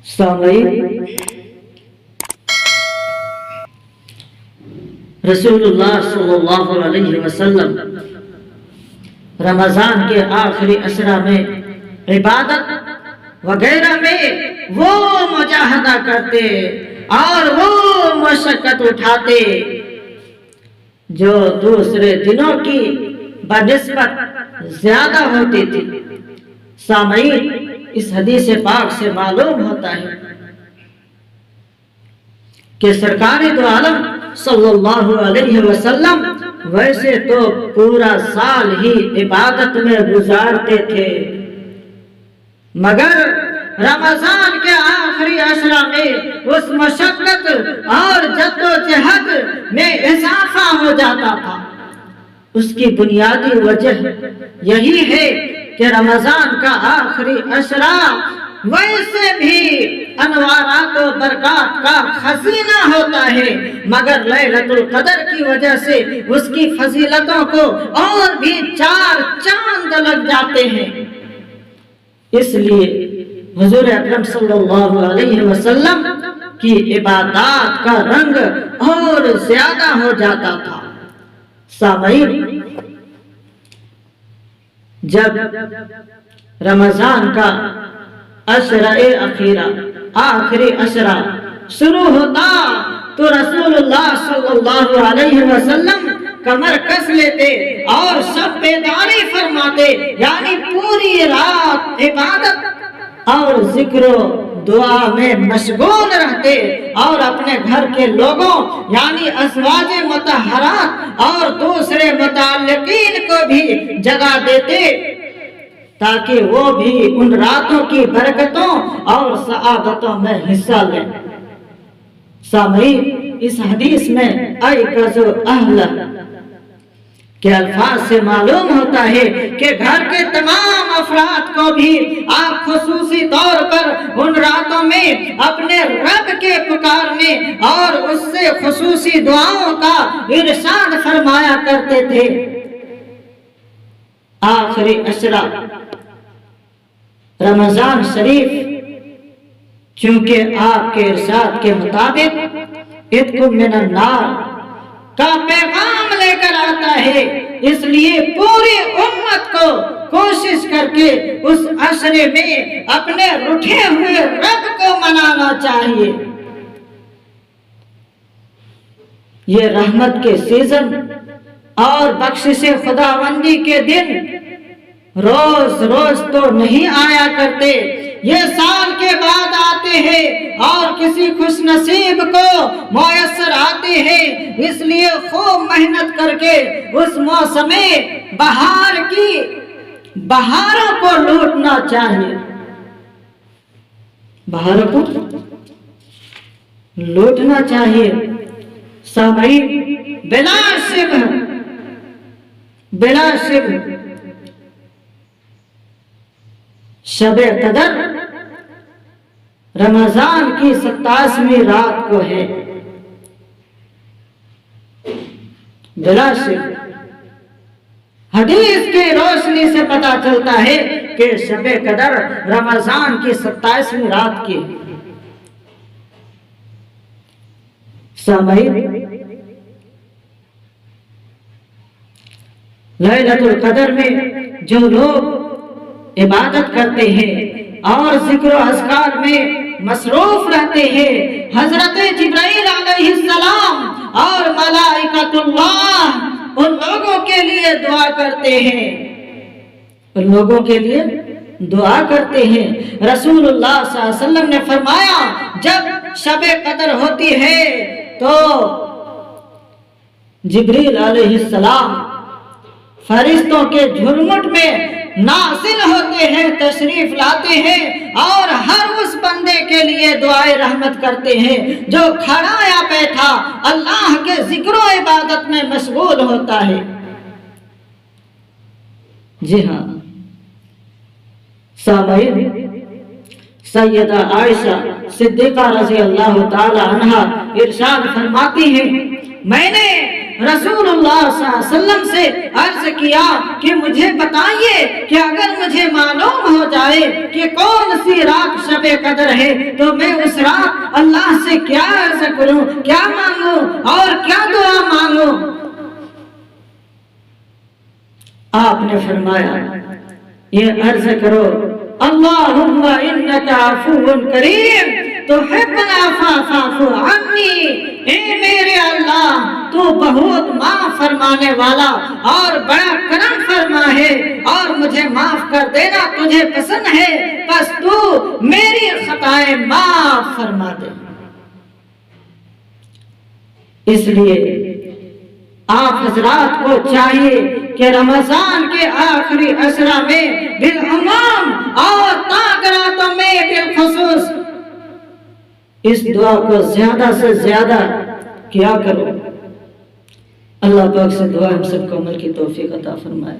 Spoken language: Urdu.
سامعین، رسول اللہ صلی اللہ علیہ وسلم رمضان کے آخری عشرہ میں عبادت وغیرہ میں وہ مجاہدہ کرتے اور وہ مشقت اٹھاتے جو دوسرے دنوں کی بنسبت زیادہ ہوتی تھی۔ سامعین، اس حدیث پاک سے معلوم ہوتا ہے کہ سرکار دو عالم صلی اللہ علیہ وسلم ویسے تو پورا سال ہی عبادت میں گزارتے تھے، مگر رمضان کے آخری عشرہ میں اس مشقت اور جدوجہد میں اضافہ ہو جاتا تھا۔ اس کی بنیادی وجہ یہی ہے کہ رمضان کا آخری عشرہ ویسے بھی انوارات و برکات کا خزینہ ہوتا ہے، مگر لیلۃ القدر کی وجہ سے اس کی فضیلتوں کو اور بھی چار چاند لگ جاتے ہیں۔ اس لیے حضور اکرم صلی اللہ علیہ وسلم کی عبادات کا رنگ اور زیادہ ہو جاتا تھا۔ سامعین، جب رمضان کا عشرہ اخیرہ آخری عشرہ شروع ہوتا تو رسول اللہ صلی اللہ علیہ وسلم کمر کس لیتے اور سب بیداری فرماتے، یعنی پوری رات عبادت اور ذکر و دعا میں مشغول رہتے اور اپنے گھر کے لوگوں یعنی ازواج مطہرات اور دوسرے متعلقین کو بھی جگا دیتے تاکہ وہ بھی ان راتوں کی برکتوں اور سعادتوں میں حصہ لیں۔ سامعین، اس حدیث میں ایقظ اہل کے الفاظ سے معلوم ہوتا ہے کہ گھر کے تمام افراد کو بھی آپ خصوصی طور پر ان راتوں میں اپنے رب کے پکارنے اور اس سے خصوصی دعاؤں کا ارشاد فرمایا کرتے تھے۔ آخری عشرہ رمضان شریف چونکہ آپ کے ارشاد کے مطابق عتق من النار کا پیغام لے کر آتا ہے، اس لیے پوری امت کو کوشش کر کے اس عشرے میں اپنے رٹھے ہوئے رب کو منانا چاہیے۔ یہ رحمت کے سیزن اور بخشش خداوندی کے دن روز روز تو نہیں آیا کرتے، یہ سال کے بعد آتے ہیں اور کسی خوش نصیب کو میسر آتے ہیں، اس لیے خوب محنت کر کے اس موسم بہار کی بہاروں کو لوٹنا چاہیے، بہاروں کو لوٹنا چاہیے۔ سامعین، بلا شبہ شب قدر رمضان کی 27ویں رات کو ہے، بلا شک حدیث کی روشنی سے پتہ چلتا ہے کہ شب قدر رمضان کی 27ویں رات کی۔ سامعین، لیلۃ القدر میں جو لوگ عبادت کرتے ہیں اور ذکر و اذکار میں مصروف رہتے ہیں، حضرت جبرائیل علیہ السلام اور ملائکۃ اللہ ان لوگوں کے لیے دعا کرتے ہیں، ان لوگوں کے لیے دعا کرتے ہیں۔ رسول اللہ صلی اللہ علیہ وسلم نے فرمایا، جب شب قدر ہوتی ہے تو جبریل علیہ السلام فرشتوں کے جھرمٹ میں نازل ہوتے ہیں، تشریف لاتے ہیں اور ہر اس بندے کے لیے دعائے رحمت کرتے ہیں جو کھڑا یا بیٹھا اللہ کے ذکر و عبادت میں مشغول ہوتا ہے۔ جی ہاں سامعین، سیدہ عائشہ صدیقہ رضی اللہ تعالی عنہا ارشاد فرماتی ہیں، میں نے رسول اللہ صلی اللہ علیہ وسلم سے عرض کیا کہ مجھے بتائیے کہ اگر مجھے معلوم ہو جائے کہ کون سی رات شب قدر ہے تو میں اس رات اللہ سے کیا عرض کروں، کیا مانگوں اور کیا دعا مانگوں؟ آپ نے فرمایا یہ عرض کرو اللہم انکا عفو کریم تحب العفو فاعف عنی، اے میرے اللہ تو بہت معاف فرمانے والا اور بڑا کرم فرما ہے اور مجھے معاف کر دینا تجھے پسند ہے، بس تو میری خطائیں معاف فرما دے۔ اس لیے آپ حضرات کو چاہیے کہ رمضان کے آخری عشرہ میں بالعموم اور تاغراتوں میں بالخصوص اس دعا کو زیادہ سے زیادہ کیا کرو۔ اللہ پاک سے دعا ہم سب کو عمل کی توفیق عطا فرمائے۔